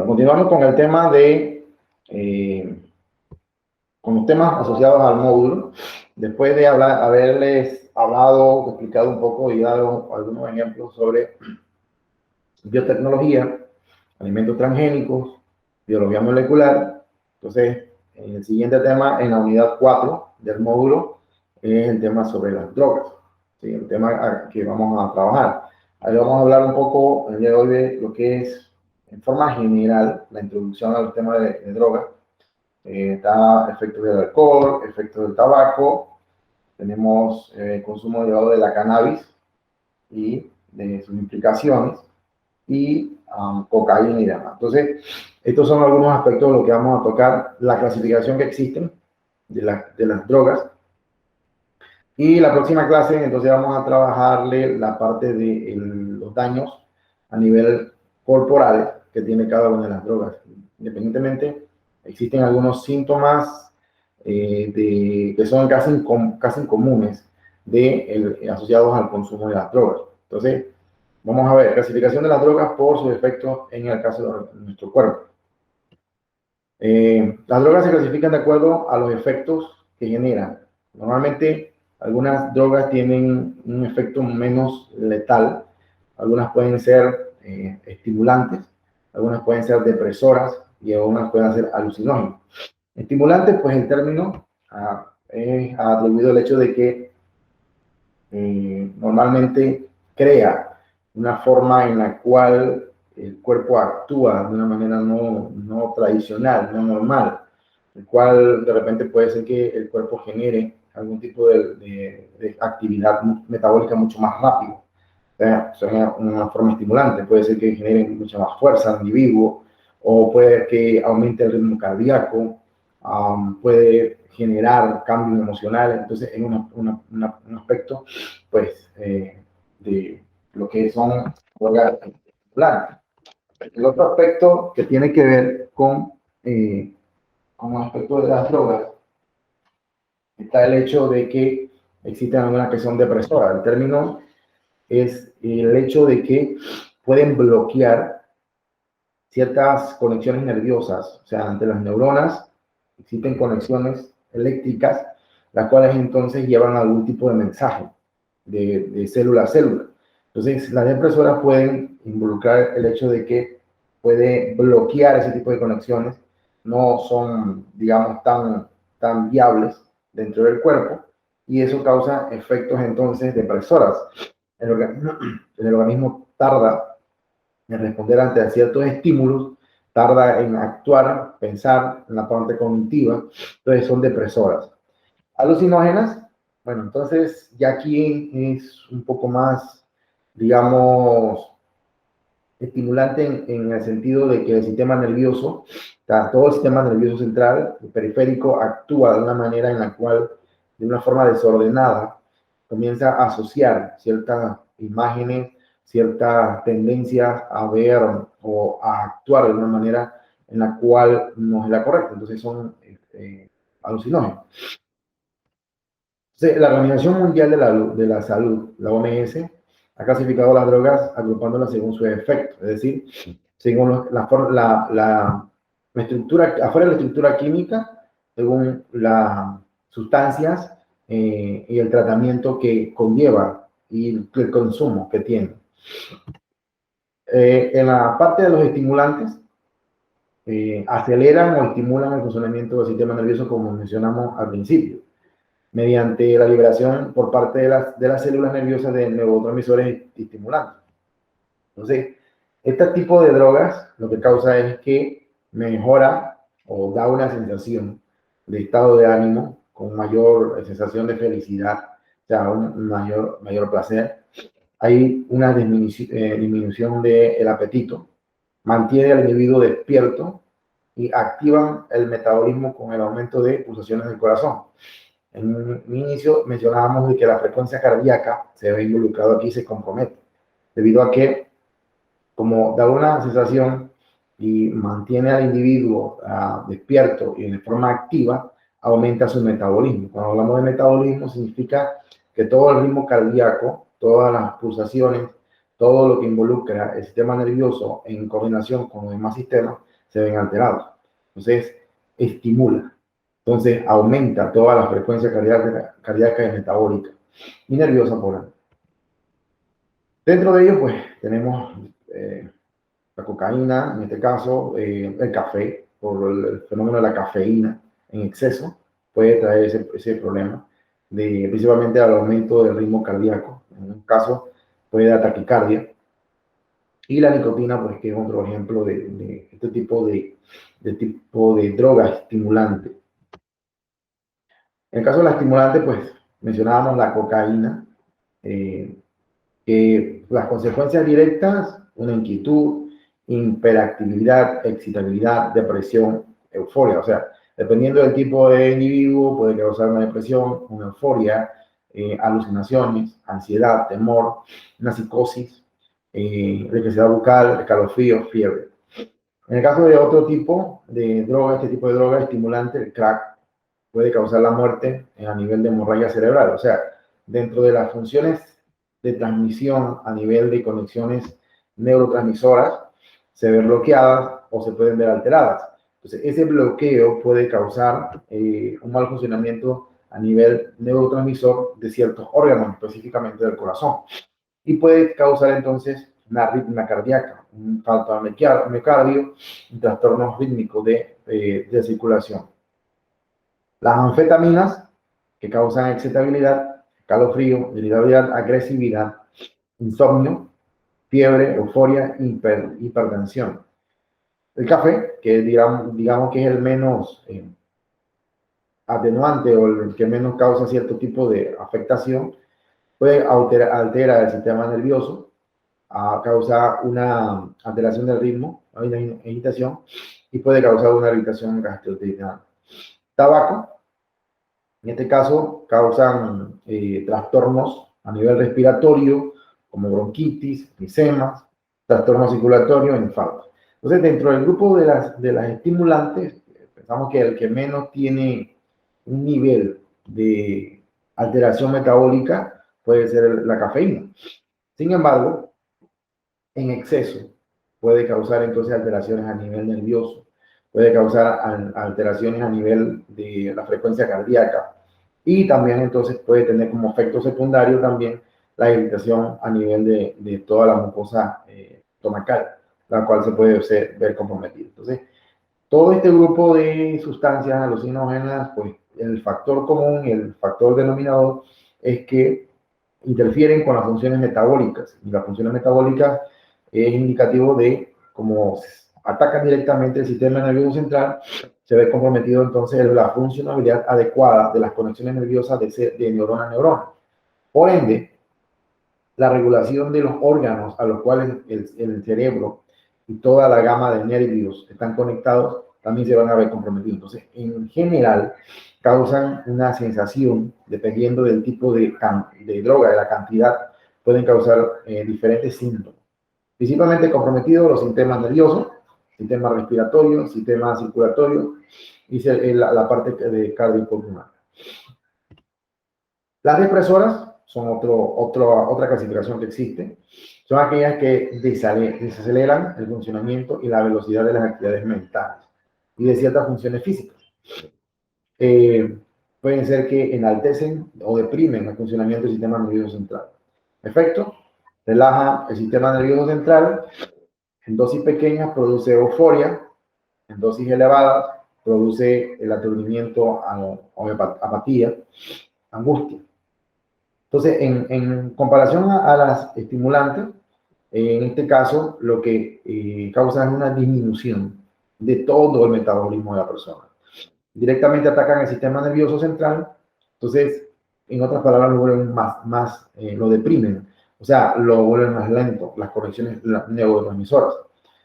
continuando con el tema con los temas asociados al módulo, después de haberles hablado, explicado un poco y dado algunos ejemplos sobre biotecnología, alimentos transgénicos, biología molecular. Entonces, en el siguiente tema, en la unidad 4 del módulo, es el tema sobre las drogas, ¿sí? El tema que vamos a trabajar. Ahí vamos a hablar un poco el día de hoy de lo que es, en forma general, la introducción al tema de drogas. Está efectos del alcohol, efectos del tabaco, tenemos consumo elevado de la cannabis y de sus implicaciones, y cocaína y demás. Entonces, estos son algunos aspectos de lo que vamos a tocar, la clasificación que existen de las drogas. Y la próxima clase, entonces, vamos a trabajarle la parte de los daños a nivel corporal que tiene cada una de las drogas. Independientemente, existen algunos síntomas que son casi comunes asociados al consumo de las drogas. Entonces, vamos a ver, clasificación de las drogas por sus efectos en el caso de nuestro cuerpo. Las drogas se clasifican de acuerdo a los efectos que generan. Normalmente, algunas drogas tienen un efecto menos letal. Algunas pueden ser estimulantes, algunas pueden ser depresoras y algunas pueden ser alucinógenas. Estimulantes, pues el término es atribuido al hecho de que normalmente crea una forma en la cual el cuerpo actúa de una manera no tradicional, no normal, el cual de repente puede ser que el cuerpo genere algún tipo de actividad metabólica mucho más rápido. O sea, una forma estimulante, puede ser que genere mucha más fuerza al individuo, o puede que aumente el ritmo cardíaco, puede generar cambios emocionales. Entonces, es un aspecto, pues, de lo que son drogas estimulantes. El otro aspecto que tiene que ver con el aspecto de las drogas está el hecho de que existen algunas que son depresoras. El término es el hecho de que pueden bloquear ciertas conexiones nerviosas. O sea, entre las neuronas existen conexiones eléctricas, las cuales entonces llevan algún tipo de mensaje de célula a célula. Entonces, las depresoras pueden involucrar el hecho de que puede bloquear ese tipo de conexiones, no son, digamos, tan viables dentro del cuerpo, y eso causa efectos entonces depresoras. El organismo tarda en responder ante ciertos estímulos, tarda en actuar, pensar en la parte cognitiva, entonces son depresoras. Alucinógenas, bueno, entonces ya aquí es un poco más, digamos, estimulante en el sentido de que el sistema nervioso, todo el sistema nervioso central, el periférico, actúa de una manera en la cual, de una forma desordenada, comienza a asociar ciertas imágenes, ciertas tendencias a ver o a actuar de una manera en la cual no es la correcta. Entonces son alucinógenos. Entonces, la Organización Mundial de la Salud, la OMS, ha clasificado las drogas agrupándolas según su efecto, es decir, según la estructura, afuera de la estructura química, según las sustancias y el tratamiento que conlleva y el consumo que tiene. En la parte de los estimulantes, aceleran o estimulan el funcionamiento del sistema nervioso, como mencionamos al principio, mediante la liberación por parte de las células nerviosas de neurotransmisores estimulantes. Entonces, este tipo de drogas lo que causa es que mejora o da una sensación de estado de ánimo con mayor sensación de felicidad, o sea, un mayor placer. Hay una disminución del apetito, mantiene al individuo despierto y activan el metabolismo con el aumento de pulsaciones del corazón. En un inicio mencionábamos de que la frecuencia cardíaca se ve involucrado aquí y se compromete, debido a que, como da una sensación y mantiene al individuo despierto y de forma activa, aumenta su metabolismo. Cuando hablamos de metabolismo, significa que todo el ritmo cardíaco, todas las pulsaciones, todo lo que involucra el sistema nervioso en coordinación con los demás sistemas, se ven alterados. Entonces, estimula. Entonces, aumenta toda la frecuencia cardíaca y metabólica y nerviosa por ende. Dentro de ello, pues, tenemos la cocaína, en este caso, el café, por el fenómeno de la cafeína en exceso, puede traer ese problema, principalmente al aumento del ritmo cardíaco. En un caso, puede dar taquicardia. Y la nicotina, pues, que es otro ejemplo de este tipo de droga estimulante. En el caso de la estimulante, pues, mencionábamos la cocaína, que las consecuencias directas, una inquietud, hiperactividad, excitabilidad, depresión, euforia. O sea, dependiendo del tipo de individuo, puede causar una depresión, una euforia, alucinaciones, ansiedad, temor, una psicosis, resequedad bucal, escalofrío, fiebre. En el caso de otro tipo de droga, este tipo de droga estimulante, el crack, puede causar la muerte a nivel de hemorragia cerebral. O sea, dentro de las funciones de transmisión a nivel de conexiones neurotransmisoras, se ven bloqueadas o se pueden ver alteradas. Entonces, ese bloqueo puede causar un mal funcionamiento a nivel neurotransmisor de ciertos órganos, específicamente del corazón. Y puede causar entonces una arritmia cardíaca, un falta de miocardio, un trastorno rítmico de circulación. Las anfetaminas, que causan excitabilidad, calofrío, irritabilidad, agresividad, insomnio, fiebre, euforia, hipertensión. El café, que digamos que es el menos atenuante o el que menos causa cierto tipo de afectación, puede alterar el sistema nervioso, causar una alteración del ritmo, una agitación, y puede causar una irritación gastrointestinal. Tabaco, en este caso, causan trastornos a nivel respiratorio, como bronquitis, misemas, trastornos circulatorios, infartos. Entonces, dentro del grupo de las estimulantes, pensamos que el que menos tiene un nivel de alteración metabólica puede ser la cafeína. Sin embargo, en exceso puede causar entonces alteraciones a nivel nervioso, puede causar alteraciones a nivel de la frecuencia cardíaca y también entonces puede tener como efecto secundario también la irritación a nivel de toda la mucosa estomacal, la cual se puede ver comprometida. Entonces, todo este grupo de sustancias alucinógenas, pues el factor común, el factor denominador es que interfieren con las funciones metabólicas y las funciones metabólicas es indicativo de cómo atacan directamente el sistema nervioso central, se ve comprometido entonces la funcionalidad adecuada de las conexiones nerviosas de neurona a neurona. Por ende, la regulación de los órganos a los cuales el cerebro y toda la gama de nervios están conectados también se van a ver comprometidos. Entonces, en general, causan una sensación, dependiendo del tipo de droga, de la cantidad, pueden causar diferentes síntomas. Principalmente comprometidos los sistemas nerviosos, sistema respiratorio, sistema circulatorio y la parte de cardiopulmonar. Las depresoras son otra clasificación que existe. Son aquellas que desaceleran el funcionamiento y la velocidad de las actividades mentales y de ciertas funciones físicas. Pueden ser que enaltecen o deprimen el funcionamiento del sistema nervioso central. Efecto, relaja el sistema nervioso central. En dosis pequeñas produce euforia, en dosis elevadas produce el aturdimiento o apatía, angustia. Entonces, en comparación a las estimulantes, en este caso lo que causa es una disminución de todo el metabolismo de la persona. Directamente atacan el sistema nervioso central, entonces, en otras palabras, lo vuelven lo deprimen, o sea, lo vuelven más lento, las conexiones neurotransmisoras.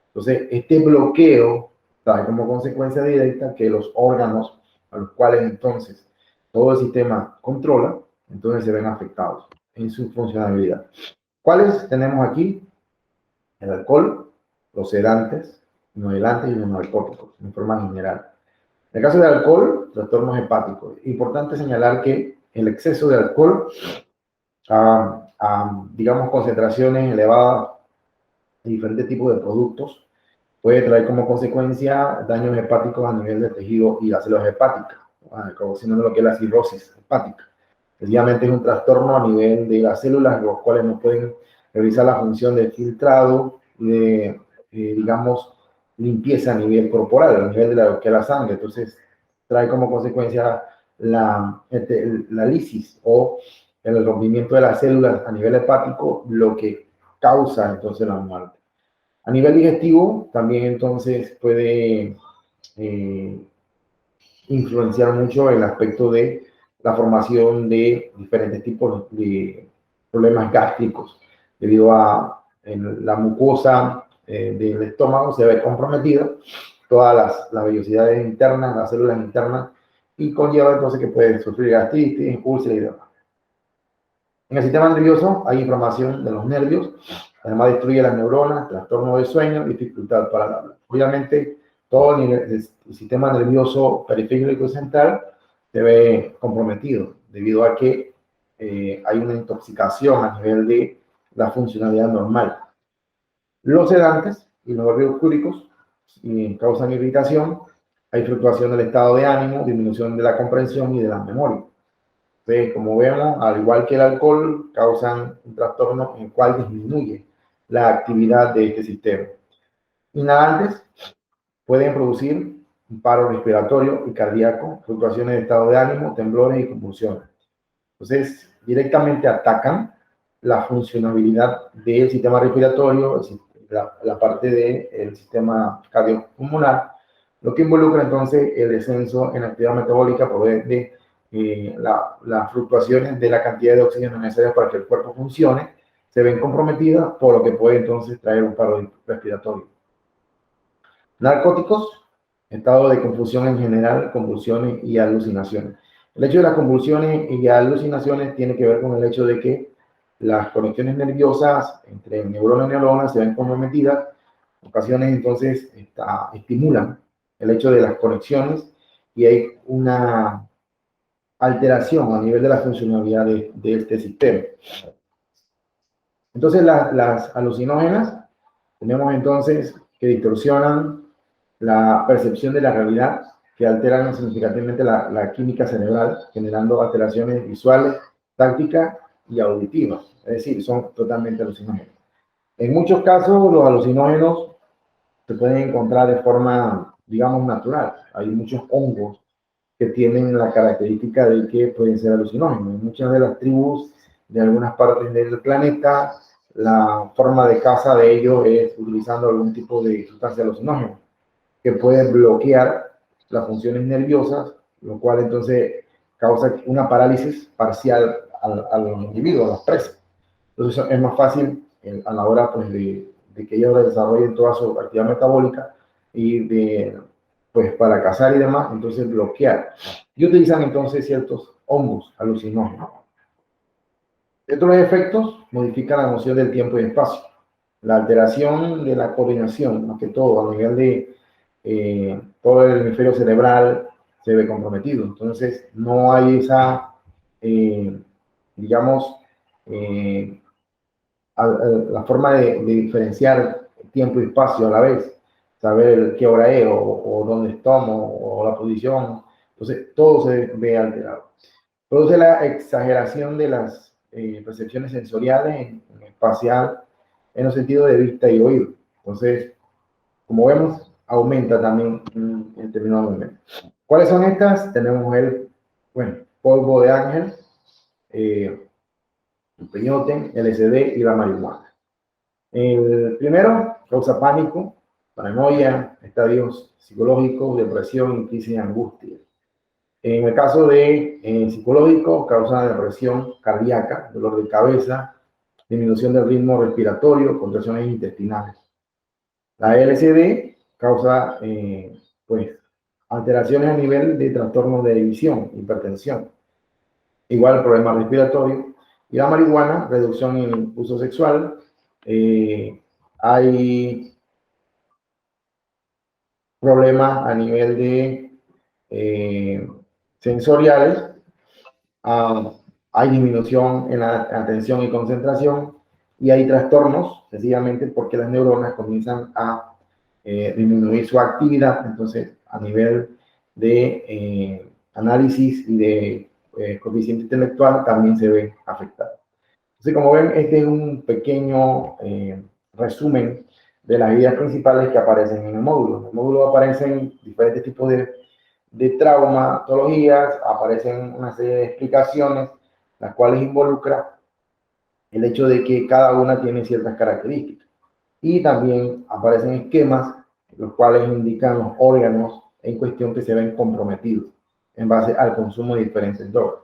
Entonces, este bloqueo trae como consecuencia directa que los órganos a los cuales entonces todo el sistema controla, entonces se ven afectados en su funcionalidad. ¿Cuáles tenemos aquí? El alcohol, los sedantes, inoculantes y los narcóticos, en forma general. En el caso de alcohol, trastornos hepáticos. Importante señalar que el exceso de alcohol, digamos, concentraciones elevadas de diferentes tipos de productos, puede traer como consecuencia daños hepáticos a nivel del tejido y las células hepáticas, causando lo que es la cirrosis hepática. Sencillamente es un trastorno a nivel de las células, los cuales no pueden realizar la función de filtrado y de, digamos, limpieza a nivel corporal, a nivel de lo que es la sangre. Entonces, trae como consecuencia la lisis o el rompimiento de las células a nivel hepático, lo que causa entonces la muerte. A nivel digestivo, también entonces puede influenciar mucho el aspecto de la formación de diferentes tipos de problemas gástricos, debido a la mucosa del estómago se ve comprometida, todas las vellosidades internas, las células internas, y conlleva entonces que puede sufrir gastritis, úlceras y demás. En el sistema nervioso hay inflamación de los nervios, además destruye las neuronas, trastorno de sueño, dificultad para el habla. Obviamente, todo el sistema nervioso periférico y central se ve comprometido debido a que hay una intoxicación a nivel de la funcionalidad normal. Los sedantes y los barbitúricos causan irritación, hay fluctuación del estado de ánimo, disminución de la comprensión y de la memoria. Entonces, como vemos, al igual que el alcohol, causan un trastorno en el cual disminuye la actividad de este sistema. Inhalantes pueden producir un paro respiratorio y cardíaco, fluctuaciones de estado de ánimo, temblores y convulsiones. Entonces, directamente atacan la funcionabilidad del sistema respiratorio, la parte del sistema cardiopulmonar, lo que involucra entonces el descenso en la actividad metabólica por de las fluctuaciones de la cantidad de oxígeno necesaria para que el cuerpo funcione, se ven comprometidas, por lo que puede entonces traer un paro respiratorio. Narcóticos, estado de confusión en general, convulsiones y alucinaciones. El hecho de las convulsiones y alucinaciones tiene que ver con el hecho de que las conexiones nerviosas entre neurona y neurona se ven comprometidas, en ocasiones entonces estimulan el hecho de las conexiones y hay una alteración a nivel de la funcionalidad de este sistema. Entonces, las alucinógenas, tenemos entonces que distorsionan la percepción de la realidad, que alteran significativamente la química cerebral, generando alteraciones visuales, tácticas y auditivas. Es decir, son totalmente alucinógenos. En muchos casos, los alucinógenos se pueden encontrar de forma, digamos, natural. Hay muchos hongos que tienen la característica de que pueden ser alucinógenos. En muchas de las tribus de algunas partes del planeta, la forma de caza de ellos es utilizando algún tipo de sustancia alucinógena que puede bloquear las funciones nerviosas, lo cual entonces causa una parálisis parcial al individuo, a las presas. Entonces es más fácil a la hora pues, de que ellos desarrollen toda su actividad metabólica y pues para cazar y demás, entonces bloquear. Y utilizan entonces ciertos hongos alucinógenos. Estos efectos modifican la noción del tiempo y espacio. La alteración de la coordinación, más que todo a nivel de todo el hemisferio cerebral, se ve comprometido. Entonces, no hay esa, digamos, la forma de diferenciar tiempo y espacio a la vez, saber qué hora es o dónde estamos o la posición. Entonces, todo se ve alterado. Produce la exageración de las percepciones sensoriales en espacial, en los sentidos de vista y oído. Entonces, como vemos, aumenta también en términos de momento. ¿Cuáles son estas? Tenemos el, bueno, polvo de ángel, el peyote, LSD y la marihuana. El primero causa pánico, paranoia, estadios psicológicos, depresión, crisis y angustia. En el caso de psicológico, causa depresión cardíaca, dolor de cabeza, disminución del ritmo respiratorio, contracciones intestinales. La LSD causa pues, alteraciones a nivel de trastornos de visión, hipertensión, igual problemas respiratorios. Y la marihuana, reducción en el uso sexual. Hay problemas a nivel de sensoriales. Hay disminución en la atención y concentración y hay trastornos, sencillamente porque las neuronas comienzan a disminuir su actividad. Entonces, a nivel de análisis y de coeficiente intelectual también se ve afectado. Entonces, como ven, este es un pequeño resumen de las ideas principales que aparecen en el módulo. En el módulo aparecen diferentes tipos de traumatologías, aparecen una serie de explicaciones, las cuales involucra el hecho de que cada una tiene ciertas características. Y también aparecen esquemas, los cuales indican los órganos en cuestión que se ven comprometidos en base al consumo de diferentes drogas.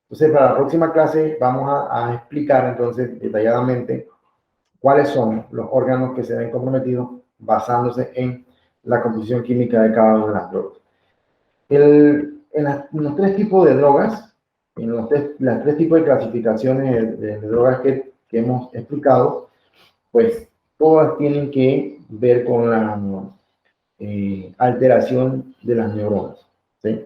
Entonces, para la próxima clase vamos a explicar entonces detalladamente cuáles son los órganos que se ven comprometidos basándose en la composición química de cada una de las drogas. En los tres tipos de drogas, en las tres tipos de clasificaciones de drogas que hemos explicado, pues todas tienen que ver con la alteración de las neuronas. ¿Sí?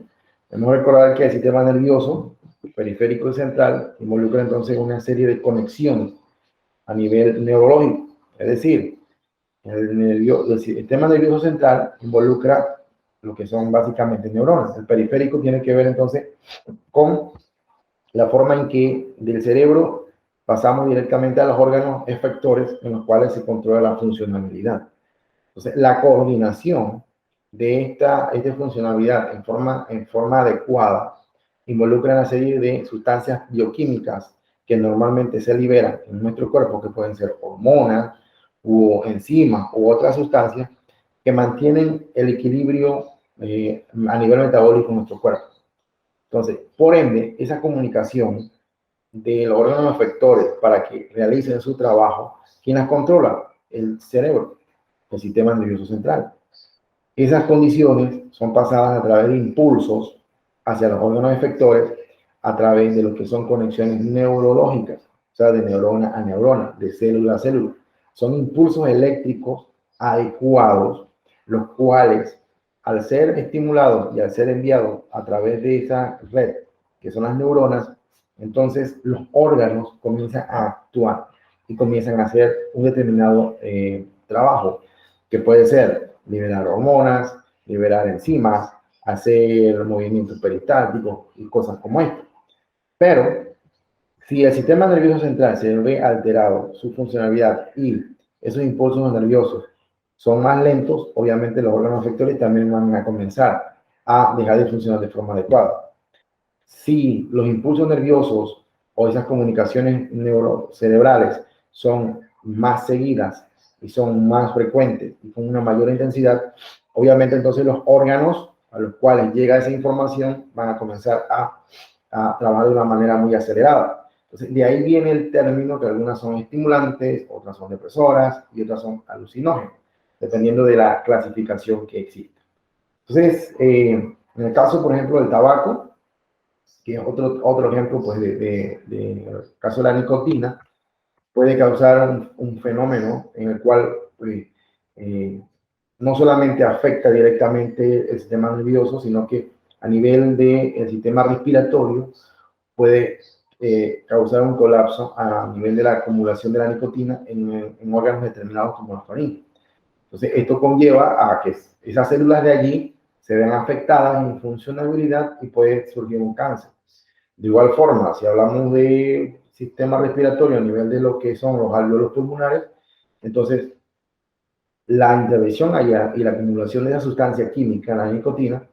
Debemos recordar que el sistema nervioso periférico y central involucra entonces una serie de conexiones a nivel neurológico. Es decir, el sistema nervioso central involucra lo que son básicamente neuronas. El periférico tiene que ver entonces con la forma en que del cerebro pasamos directamente a los órganos efectores en los cuales se controla la funcionalidad. Entonces, la coordinación de esta funcionalidad en forma adecuada involucra una serie de sustancias bioquímicas que normalmente se liberan en nuestro cuerpo, que pueden ser hormonas u enzimas u otras sustancias que mantienen el equilibrio a nivel metabólico en nuestro cuerpo. Entonces, por ende, esa comunicación de los órganos efectores para que realicen su trabajo, ¿quién las controla? El cerebro, el sistema nervioso central. Esas condiciones son pasadas a través de impulsos hacia los órganos efectores a través de lo que son conexiones neurológicas, o sea, de neurona a neurona, de célula a célula. Son impulsos eléctricos adecuados, los cuales, al ser estimulados y al ser enviados a través de esa red, que son las neuronas, entonces los órganos comienzan a actuar y comienzan a hacer un determinado trabajo, que puede ser liberar hormonas, liberar enzimas, hacer movimientos peristálticos y cosas como esto. Pero si el sistema nervioso central se ve alterado, su funcionalidad y esos impulsos nerviosos son más lentos, obviamente los órganos efectores también van a comenzar a dejar de funcionar de forma adecuada. Si los impulsos nerviosos o esas comunicaciones neurocerebrales son más seguidas y son más frecuentes y con una mayor intensidad, obviamente entonces los órganos a los cuales llega esa información van a comenzar a trabajar de una manera muy acelerada. Entonces, de ahí viene el término que algunas son estimulantes, otras son depresoras y otras son alucinógenas, dependiendo de la clasificación que exista. Entonces, en el caso, por ejemplo, del tabaco, que es otro ejemplo, pues, del caso de la nicotina, puede causar un fenómeno en el cual pues, no solamente afecta directamente el sistema nervioso, sino que a nivel del sistema respiratorio puede causar un colapso a nivel de la acumulación de la nicotina en órganos determinados como la faringe. Entonces, esto conlleva a que esas células de allí se vean afectadas en funcionalidad y puede surgir un cáncer. De igual forma, si hablamos de sistema respiratorio a nivel de lo que son los alvéolos pulmonares, entonces la intervención allá y la acumulación de esa sustancia química, la nicotina,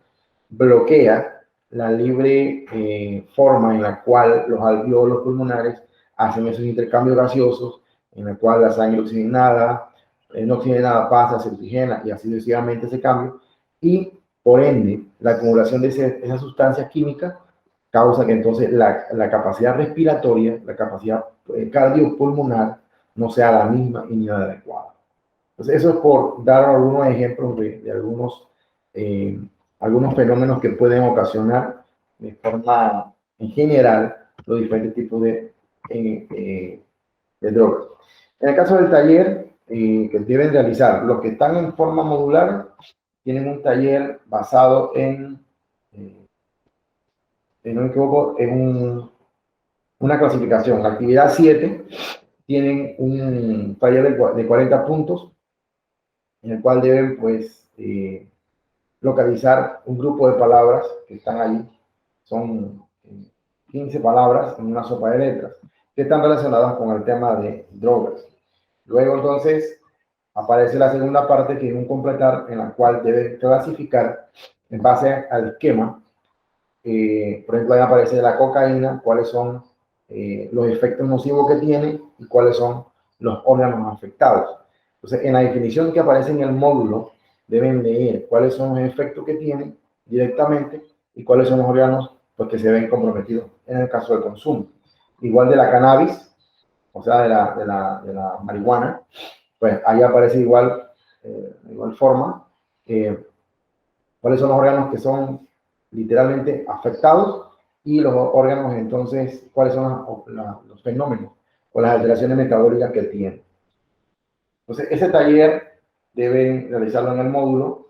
bloquea la libre forma en la cual los alvéolos pulmonares hacen esos intercambios gaseosos, en la cual la sangre oxigenada, no oxigenada pasa, se oxigena y así sucesivamente ese cambio, y por ende la acumulación de esa sustancia química causa que entonces la capacidad respiratoria, la capacidad cardiopulmonar no sea la misma y ni la adecuada. Entonces, eso es por dar algunos ejemplos de algunos fenómenos que pueden ocasionar de forma en general los diferentes tipos de drogas. En el caso del taller que deben realizar, los que están en forma modular tienen un taller basado en si no me equivoco, es una clasificación. La actividad 7 tienen un taller de 40 puntos, en el cual deben pues localizar un grupo de palabras que están ahí. Son 15 palabras en una sopa de letras que están relacionadas con el tema de drogas. Luego entonces aparece la segunda parte, que es un completar, en la cual debe clasificar en base al esquema. Por ejemplo, ahí aparece la cocaína, cuáles son los efectos nocivos que tiene y cuáles son los órganos afectados. Entonces, en la definición que aparece en el módulo, deben leer cuáles son los efectos que tiene directamente y cuáles son los órganos pues, que se ven comprometidos en el caso del consumo. Igual de la cannabis, o sea, de la marihuana, pues ahí aparece igual, de igual forma, cuáles son los órganos que son literalmente afectados y los órganos, entonces, cuáles son los fenómenos o las alteraciones metabólicas que tienen. Entonces, ese taller deben realizarlo en el módulo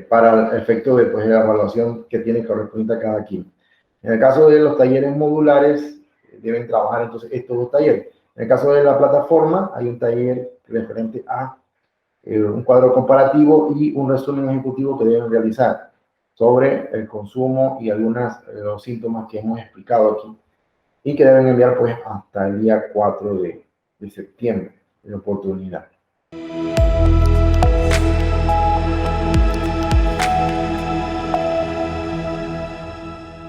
para el efecto de pues, la evaluación que tiene correspondiente a cada quien. En el caso de los talleres modulares, deben trabajar entonces estos dos talleres. En el caso de la plataforma, hay un taller referente a un cuadro comparativo y un resumen ejecutivo que deben realizar sobre el consumo y algunos de los síntomas que hemos explicado aquí y que deben enviar pues hasta el día 4 de septiembre, en oportunidad.